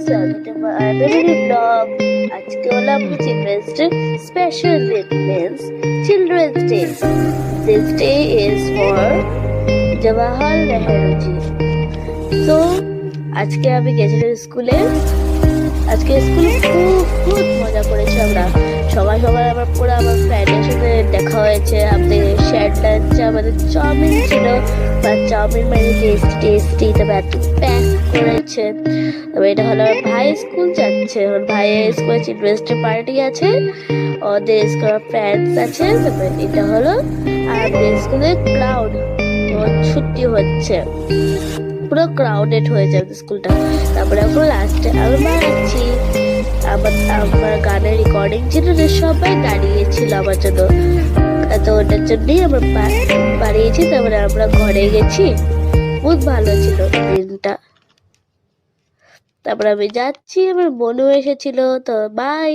welcome to my another vlog. আজকে হলো আমাদের children's day special day means Children's Day. This day is for Jawaharlal Nehru ji. So আজকে আমি গেছিলাম স্কুলে। আজকে স্কুলে খুব মজা করেছি আমরা সবাই আমার পুরো আমার ফ্রেন্ডের সাথে দেখা হয়েছে। আমাদের শেয়ার লাঞ্চে আমাদের চাউমিন ছিল, বা চাউমিন মানে টেস্টি তবে এত প্যাক করেছে। তবে এটা হলো আমার ভাই স্কুল যাচ্ছে, আমার ভাইয়ের স্কুলে চিলড্রেন্স ডে পার্টি আছে, ওদের স্কুলের ফ্রেন্ডস আছে। তবে এটা হলো আর আমাদের স্কুলে ক্রাউড ছুটি হচ্ছে, পুরো ক্রাউডেড হয়ে যাবে স্কুলটা। তারপরে এখন লাস্টে আমি বানাচ্ছি আমার গানের রেকর্ডিং ছিল, সবাই দাঁড়িয়েছিল আমার জন্য, তো ওটার জন্যই আমরা বাড়িয়েছি। তারপরে আমরা ঘরে গেছি, বহুত ভালো ছিল দিনটা। তারপরে আমি যাচ্ছি, আমার বোনও এসেছিল, তো বাই।